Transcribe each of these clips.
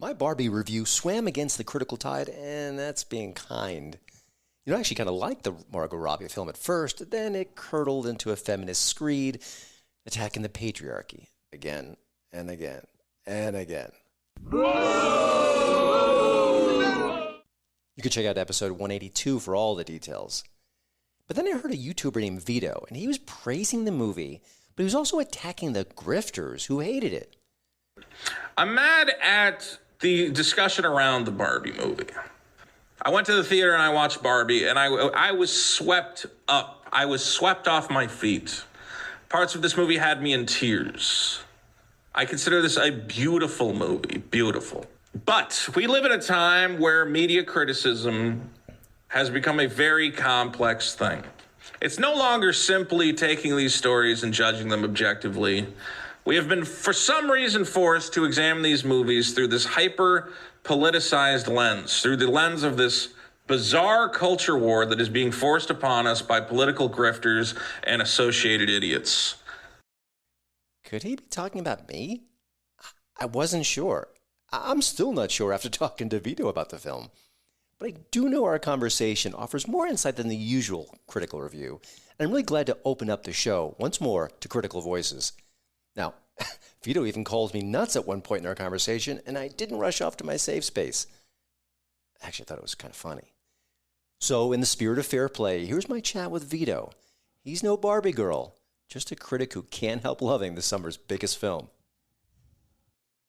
My Barbie review swam against the critical tide, and that's being kind. I actually kind of liked the Margot Robbie film at first, then it curdled into a feminist screed, attacking the patriarchy again and again and again. You can check out episode 182 for all the details. But then I heard a YouTuber named Vito, and he was praising the movie, but he was also attacking the grifters who hated it. I'm mad at the discussion around the Barbie movie. I went to the theater and I watched Barbie, and I was swept up. I was swept off my feet. Parts of this movie had me in tears. I consider this a beautiful movie, beautiful. But we live in a time where media criticism has become a very complex thing. It's no longer simply taking these stories and judging them objectively. We have been, for some reason, forced to examine these movies through this hyper-politicized lens, through the lens of this bizarre culture war that is being forced upon us by political grifters and associated idiots. Could he be talking about me? I wasn't sure. I'm still not sure after talking to Vito about the film. But I do know our conversation offers more insight than the usual critical review, and I'm really glad to open up the show once more to critical voices. Now, Vito even calls me nuts at one point in our conversation, and I didn't rush off to my safe space. Actually, I thought it was kind of funny. So, in the spirit of fair play, here's my chat with Vito. He's no Barbie girl, just a critic who can't help loving the summer's biggest film.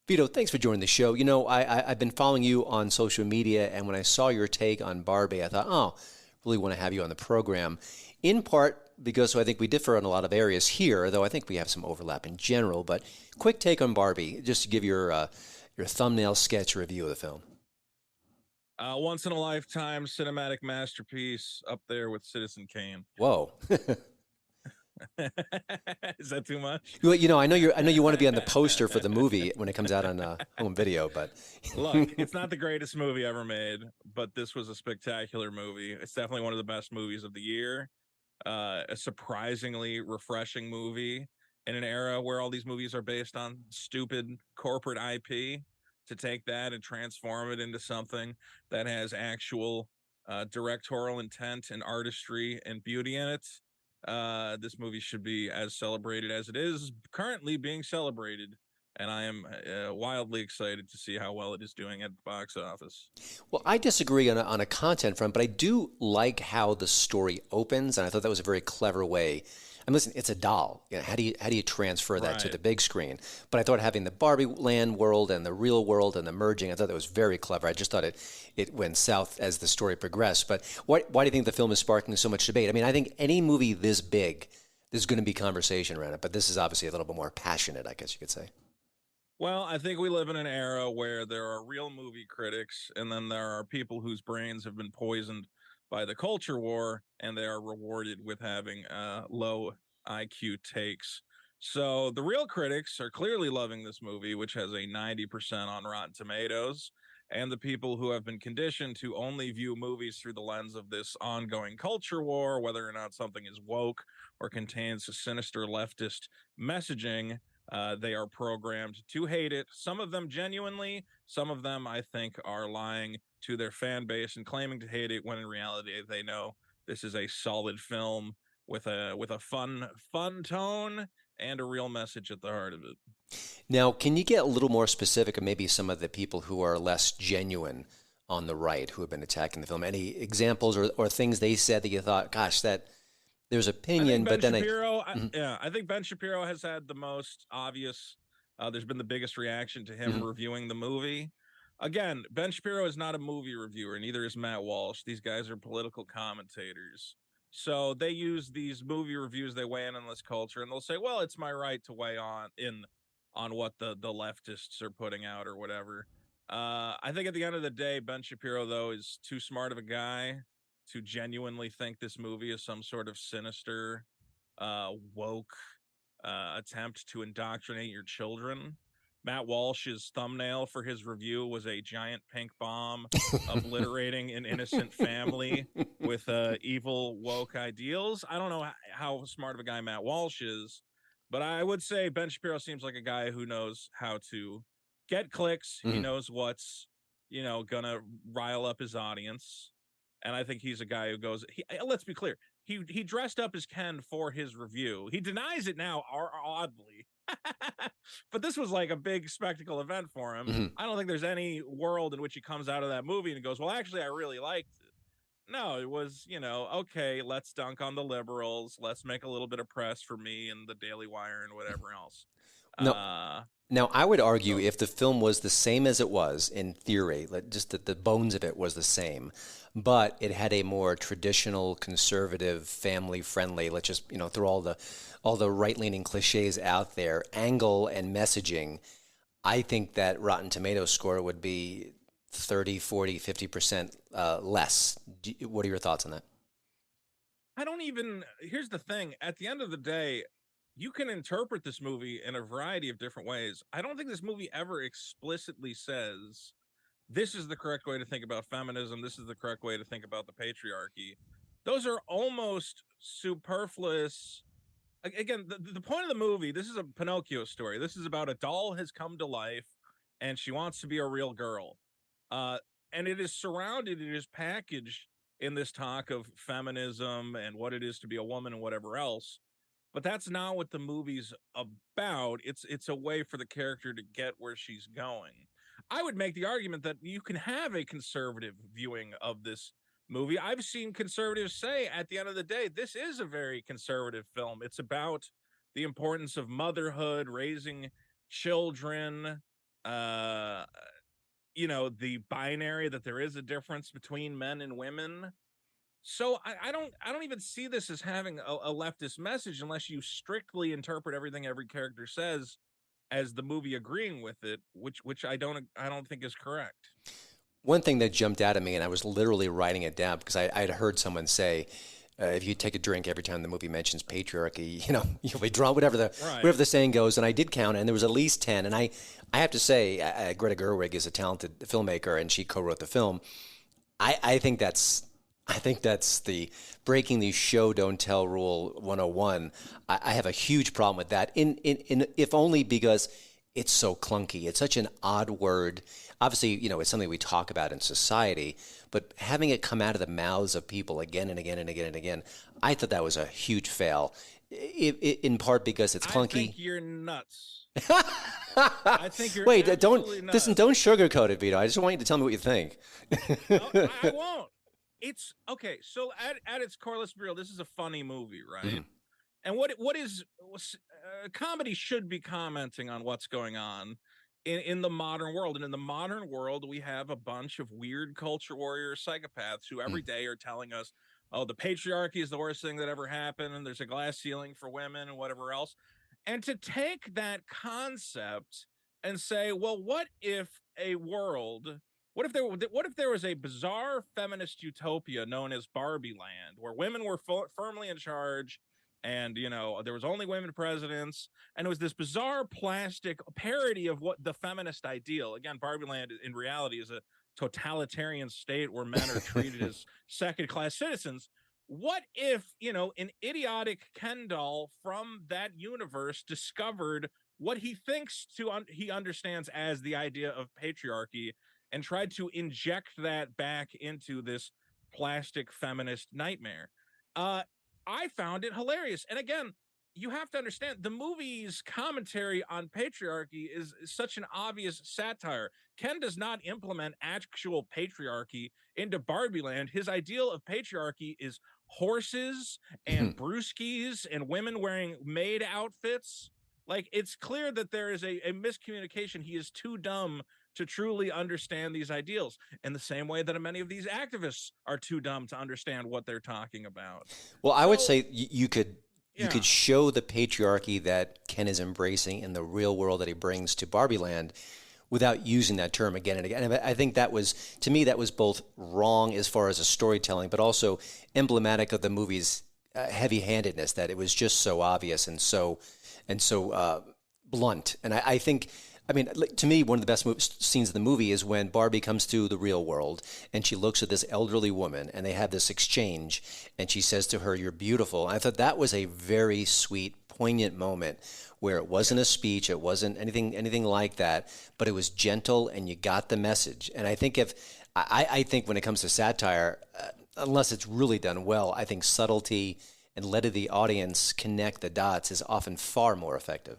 Vito, thanks for joining the show. I've been following you on social media, and when I saw your take on Barbie, I thought, really want to have you on the program. In part because I think we differ on a lot of areas here, though I think we have some overlap in general. But quick take on Barbie, just to give your thumbnail sketch review of the film. Once in a lifetime cinematic masterpiece, up there with Citizen Kane. Whoa. Is that too much? Well, I know you want to be on the poster for the movie when it comes out on home video, but look, it's not the greatest movie ever made, but this was a spectacular movie. It's definitely one of the best movies of the year. A surprisingly refreshing movie in an era where all these movies are based on stupid corporate IP. To take that and transform it into something that has actual directorial intent and artistry and beauty in it. This movie should be as celebrated as it is currently being celebrated, and I am wildly excited to see how well it is doing at the box office. Well, I disagree on a content front, but I do like how the story opens, and I thought that was a very clever way. Listen, it's a doll. How do you transfer that to the big screen? But I thought having the Barbie Land world and the real world and the merging, I thought that was very clever. I just thought it went south as the story progressed. But why do you think the film is sparking so much debate? I think any movie this big, there's going to be conversation around it. But this is obviously a little bit more passionate, I guess you could say. Well, I think we live in an era where there are real movie critics, and then there are people whose brains have been poisoned by the culture war, and they are rewarded with having low IQ takes. So the real critics are clearly loving this movie, which has a 90% on Rotten Tomatoes, and the people who have been conditioned to only view movies through the lens of this ongoing culture war, whether or not something is woke or contains a sinister leftist messaging, they are programmed to hate it. Some of them genuinely, some of them I think are lying to their fan base and claiming to hate it when in reality they know this is a solid film with a fun tone and a real message at the heart of it. Now, can you get a little more specific of maybe some of the people who are less genuine on the right who have been attacking the film? Any examples or things they said that you thought, gosh, that there's opinion, but then I think Ben Shapiro has had the most obvious. There's been the biggest reaction to him reviewing the movie. Again, Ben Shapiro is not a movie reviewer, neither is Matt Walsh. These guys are political commentators. So they use these movie reviews, they weigh in on this culture, and they'll say, well, it's my right to weigh on what the leftists are putting out or whatever. I think at the end of the day, Ben Shapiro, though, is too smart of a guy to genuinely think this movie is some sort of sinister, woke attempt to indoctrinate your children. Matt Walsh's thumbnail for his review was a giant pink bomb obliterating an innocent family with evil woke ideals. I don't know how smart of a guy Matt Walsh is, but I would say Ben Shapiro seems like a guy who knows how to get clicks. He knows what's, gonna rile up his audience. And I think he's a guy who goes, let's be clear. He dressed up as Ken for his review. He denies it now, oddly. But this was like a big spectacle event for him. I don't think there's any world in which he comes out of that movie and goes, well, actually, I really liked it. No, it was, okay, let's dunk on the liberals. Let's make a little bit of press for me and the Daily Wire and whatever else. No. Now, I would argue if the film was the same as it was in theory, just that the bones of it was the same, but it had a more traditional, conservative, family-friendly, let's just, throw all the right-leaning cliches out there, angle and messaging, I think that Rotten Tomatoes score would be 30, 40, 50% less. What are your thoughts on that? Here's the thing. At the end of the day, you can interpret this movie in a variety of different ways. I don't think this movie ever explicitly says, this is the correct way to think about feminism. This is the correct way to think about the patriarchy. Those are almost superfluous. Again, the point of the movie, this is a Pinocchio story. This is about a doll has come to life and she wants to be a real girl. And it is packaged in this talk of feminism and what it is to be a woman and whatever else. But that's not what the movie's about. It's a way for the character to get where she's going. I would make the argument that you can have a conservative viewing of this movie. I've seen conservatives say at the end of the day, this is a very conservative film. It's about the importance of motherhood, raising children, the binary, that there is a difference between men and women. So I don't even see this as having a leftist message unless you strictly interpret everything every character says as the movie agreeing with it, which I don't think is correct. One thing that jumped out at me, and I was literally writing it down because I had heard someone say, if you take a drink every time the movie mentions patriarchy, you'll be drunk, whatever the saying goes. And I did count, and there was at least 10. And I have to say, Greta Gerwig is a talented filmmaker, and she co-wrote the film. I think that's the breaking the show don't tell rule 101. I have a huge problem with that. In if only because it's so clunky. It's such an odd word. Obviously, it's something we talk about in society, but having it come out of the mouths of people again and again and again and again, I thought that was a huge fail. In part because it's clunky. I think you're nuts. I think you're Wait, don't nuts. Don't sugarcoat it, Vito. I just want you to tell me what you think. No, I won't. It's okay. So at its core, let's be real. This is a funny movie, right? Mm-hmm. And what is comedy should be commenting on what's going on in the modern world. And in the modern world, we have a bunch of weird culture warrior psychopaths who every day are telling us, oh, the patriarchy is the worst thing that ever happened, and there's a glass ceiling for women and whatever else. And to take that concept and say, well, what if there was a bizarre feminist utopia known as Barbie Land, where women were firmly in charge, and there was only women presidents, and it was this bizarre plastic parody of what the feminist ideal. Again, Barbie Land in reality is a totalitarian state where men are treated as second-class citizens. What if, an idiotic Ken doll from that universe discovered what he thinks he understands as the idea of patriarchy and tried to inject that back into this plastic feminist nightmare? I found it hilarious. And again, you have to understand the movie's commentary on patriarchy is such an obvious satire. Ken does not implement actual patriarchy into Barbie Land. His ideal of patriarchy is horses and brewskis and women wearing maid outfits. Like, it's clear that there is a miscommunication. He is too dumb to truly understand these ideals, in the same way that many of these activists are too dumb to understand what they're talking about. Well, I would say you could show the patriarchy that Ken is embracing in the real world that he brings to Barbie Land without using that term again and again. And I think that was both wrong as far as a storytelling, but also emblematic of the movie's heavy-handedness, that it was just so obvious and so blunt. And I think I mean, like, to me, one of the best scenes in the movie is when Barbie comes to the real world and she looks at this elderly woman and they have this exchange and she says to her, "You're beautiful." And I thought that was a very sweet, poignant moment where it wasn't a speech, it wasn't anything like that, but it was gentle and you got the message. And I think I think when it comes to satire, unless it's really done well, I think subtlety and letting the audience connect the dots is often far more effective.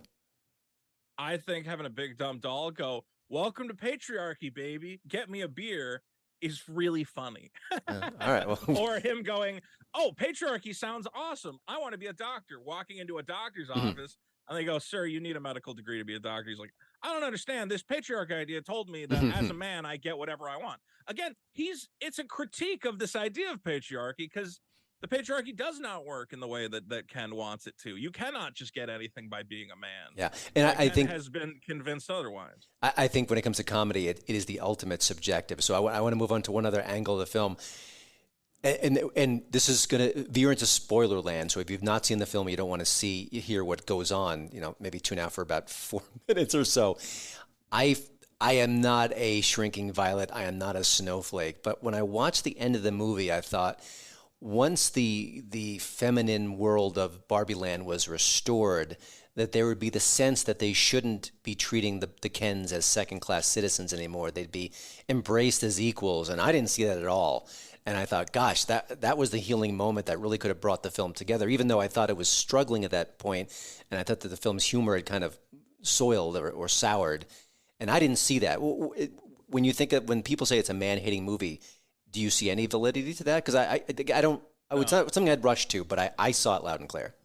I think having a big dumb doll go, "Welcome to patriarchy, baby. Get me a beer," is really funny. All right. Well, Or him going, "Oh, patriarchy sounds awesome. I want to be a doctor." Walking into a doctor's office, and they go, "Sir, you need a medical degree to be a doctor." He's like, "I don't understand. This patriarchy idea told me that as a man, I get whatever I want." Again, it's a critique of this idea of patriarchy because the patriarchy does not work in the way that Ken wants it to. You cannot just get anything by being a man. Yeah, and I Ken think has been convinced otherwise. I think when it comes to comedy, it is the ultimate subjective. So I want to move on to one other angle of the film. And this is going to veer into spoiler land. So if you've not seen the film, you don't want to hear what goes on, maybe tune out for about 4 minutes or so. I am not a shrinking violet. I am not a snowflake. But when I watched the end of the movie, I thought once the feminine world of Barbie Land was restored, that there would be the sense that they shouldn't be treating the Kens as second-class citizens anymore. They'd be embraced as equals. And I didn't see that at all. And I thought, gosh, that was the healing moment that really could have brought the film together, even though I thought it was struggling at that point, and I thought that the film's humor had kind of soiled or soured. And I didn't see that. When when people say it's a man-hating movie, do you see any validity to that? Because I don't. It's not something I'd rush to, but I saw it loud and clear.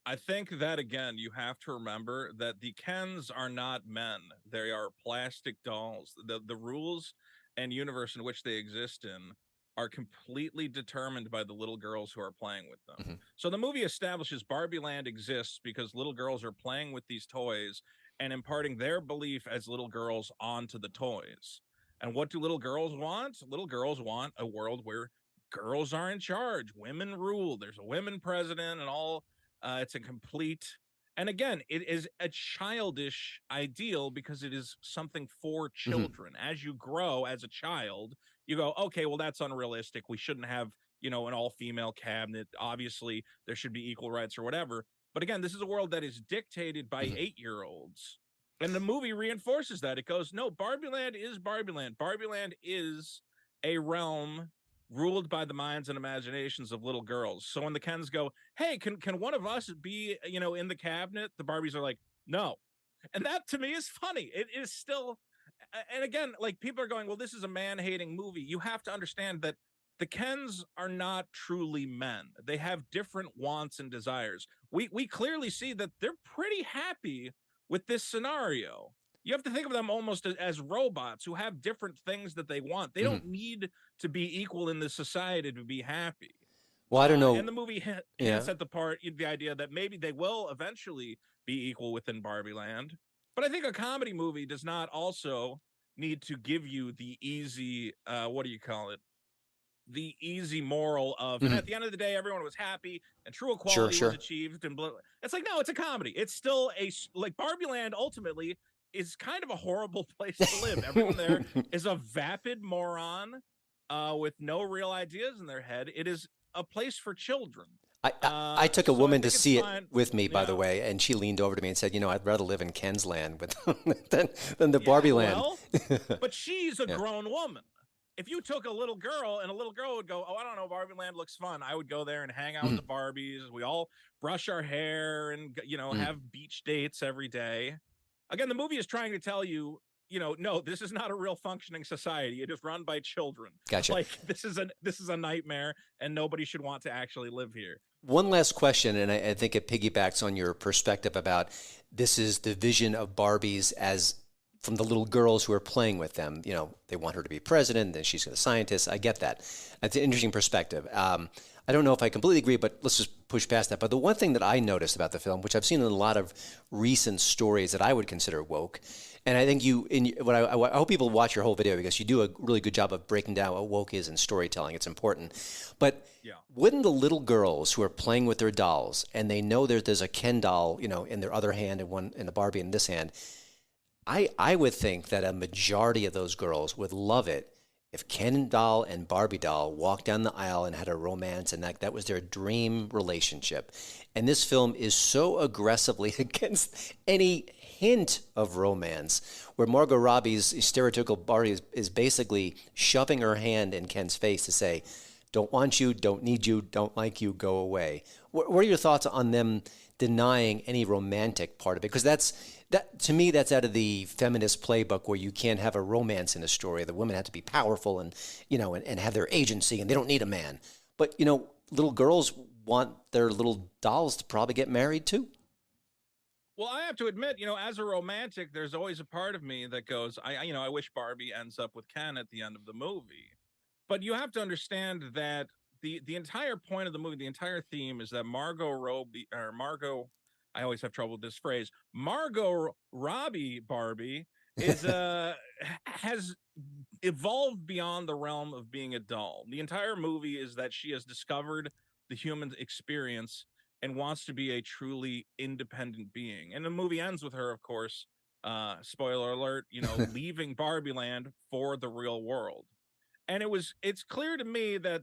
I think that, again, you have to remember that the Kens are not men. They are plastic dolls. The rules and universe in which they exist in are completely determined by the little girls who are playing with them. Mm-hmm. So the movie establishes Barbie Land exists because little girls are playing with these toys and imparting their belief as little girls onto the toys. And what do little girls want? Little girls want a world where girls are in charge, women rule, there's a women president and all. It's a complete, and again, it is a childish ideal because it is something for children. Mm-hmm. As you grow as a child, you go, okay, well, that's unrealistic. We shouldn't have, an all-female cabinet. Obviously, there should be equal rights or whatever. But again, this is a world that is dictated by 8-year-olds. And the movie reinforces that. It goes, no, Barbie Land is Barbie Land. Barbie Land is a realm ruled by the minds and imaginations of little girls. So when the Kens go, hey, can one of us be, in the cabinet? The Barbies are like, no. And that to me is funny. It is still, and again, like people are going, well, this is a man-hating movie. You have to understand that the Kens are not truly men. They have different wants and desires. We clearly see that they're pretty happy with this scenario. You have to think of them almost as robots who have different things that they want. They don't need to be equal in this society to be happy. Well, I don't know. And the movie hints at the idea that maybe they will eventually be equal within Barbie Land. But I think a comedy movie does not also need to give you the easy, the easy moral of, and at the end of the day, everyone was happy and true equality was achieved. And it's like, no, it's a comedy. It's still like Barbie Land ultimately is kind of a horrible place to live. Everyone there is a vapid moron with no real ideas in their head. It is a place for children. I took a woman to see it with me, by the way, and she leaned over to me and said, I'd rather live in Ken's Land than the Barbie Land. But she's a grown woman. If you took a little girl and a little girl would go, oh, I don't know, Barbie Land looks fun. I would go there and hang out with the Barbies. We all brush our hair and, have beach dates every day. Again, the movie is trying to tell you, no, this is not a real functioning society. It is run by children. Gotcha. Like this is a nightmare, and nobody should want to actually live here. One last question, and I think it piggybacks on your perspective about this is the vision of Barbies as from the little girls who are playing with them. They want her to be president, then she's a scientist. I get that. That's an interesting perspective. I don't know if I completely agree, but let's just push past that. But the one thing that I noticed about the film, which I've seen in a lot of recent stories that I would consider woke, and I think I hope people watch your whole video because you do a really good job of breaking down what woke is in storytelling. It's important. But wouldn't the little girls who are playing with their dolls and they know there's a Ken doll, in their other hand and one in the Barbie in this hand, I would think that a majority of those girls would love it if Ken doll and Barbie doll walked down the aisle and had a romance, and that was their dream relationship. And this film is so aggressively against any hint of romance, where Margot Robbie's stereotypical Barbie is basically shoving her hand in Ken's face to say, don't want you, don't need you, don't like you, go away. What are your thoughts on them denying any romantic part of it? Because that to me, that's out of the feminist playbook, where you can't have a romance in a story. The women have to be powerful and, and have their agency, and they don't need a man. But, little girls want their little dolls to probably get married too. Well, I have to admit, as a romantic, there's always a part of me that goes, I wish Barbie ends up with Ken at the end of the movie. But you have to understand that the entire point of the movie, the entire theme is that I always have trouble with this phrase, Margot Robbie Barbie is has evolved beyond the realm of being a doll. The entire movie is that she has discovered the human experience and wants to be a truly independent being. And the movie ends with her, of course, spoiler alert, leaving Barbie Land for the real world. And it's clear to me that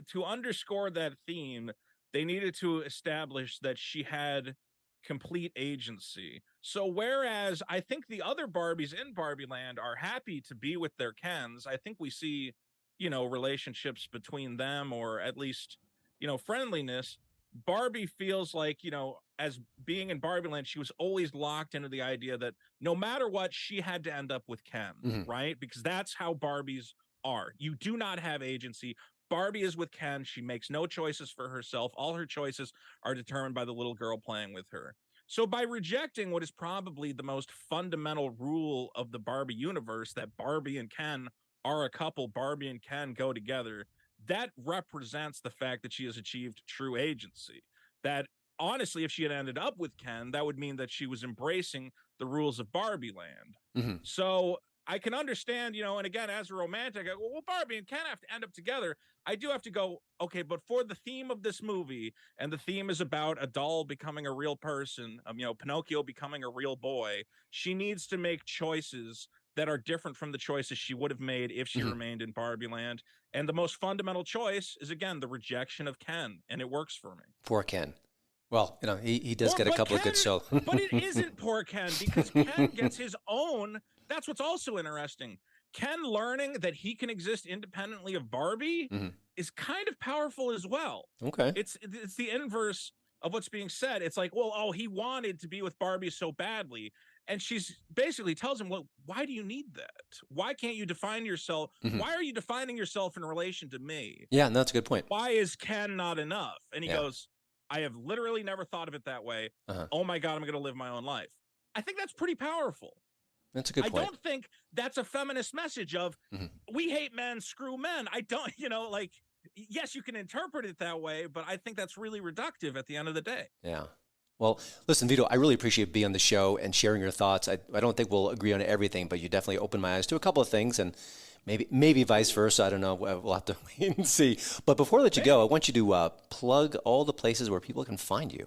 to underscore that theme, they needed to establish that she had complete agency. So whereas I think the other Barbies in Barbie Land are happy to be with their Kens, I think we see, relationships between them, or at least, friendliness. Barbie feels like, as being in Barbie Land, she was always locked into the idea that no matter what, she had to end up with Ken, right? Because that's how Barbies are. You do not have agency. Barbie is with Ken. She makes no choices for herself. All her choices are determined by the little girl playing with her. So by rejecting what is probably the most fundamental rule of the Barbie universe, that Barbie and Ken are a couple, Barbie and Ken go together, that represents the fact that she has achieved true agency. That honestly, if she had ended up with Ken, that would mean that she was embracing the rules of Barbie Land. So I can understand, and again, as a romantic, I go, well, Barbie and Ken have to end up together. I do have to go, okay, but for the theme of this movie, and the theme is about a doll becoming a real person, Pinocchio becoming a real boy, she needs to make choices that are different from the choices she would have made if she remained in Barbie Land. And the most fundamental choice is, again, the rejection of Ken, and it works for me. Poor Ken. Well, he does get a couple of good shows. But it isn't poor Ken, because Ken gets his own. That's what's also interesting. Ken learning that he can exist independently of Barbie is kind of powerful as well. Okay. It's the inverse of what's being said. It's like, well, he wanted to be with Barbie so badly. And she's basically tells him, well, why do you need that? Why can't you define yourself? Why are you defining yourself in relation to me? Yeah, and that's a good point. Why is Ken not enough? And he goes, I have literally never thought of it that way. Oh my God, I'm going to live my own life. I think that's pretty powerful. That's a good point. I don't think that's a feminist message of we hate men, screw men. I don't, yes, you can interpret it that way, but I think that's really reductive at the end of the day. Yeah. Well, listen, Vito, I really appreciate being on the show and sharing your thoughts. I don't think we'll agree on everything, but you definitely opened my eyes to a couple of things, and maybe vice versa. I don't know. We'll have to wait and see. But before I let you go, I want you to plug all the places where people can find you.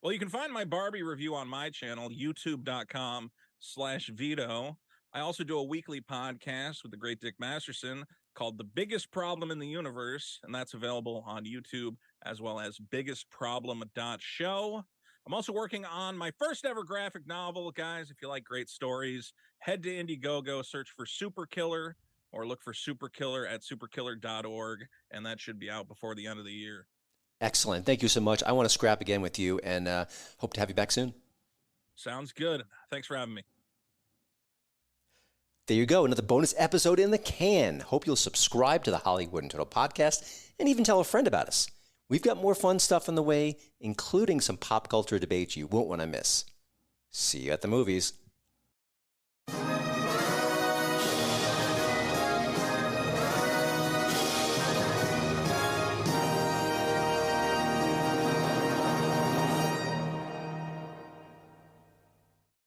Well, you can find my Barbie review on my channel, youtube.com/Vito. I also do a weekly podcast with the great Dick Masterson called The Biggest Problem in the Universe, and that's available on YouTube as well as biggestproblem.show. I'm also working on my first ever graphic novel, guys. If you like great stories, head to Indiegogo, search for Super Killer, or look for Super Killer at superkiller.org, and that should be out before the end of the year. Excellent. Thank you so much. I want to scrap again with you, and hope to have you back soon. Sounds good. Thanks for having me. There you go, another bonus episode in the can. Hope you'll subscribe to the Hollywood in Total podcast and even tell a friend about us. We've got more fun stuff on the way, including some pop culture debates you won't want to miss. See you at the movies.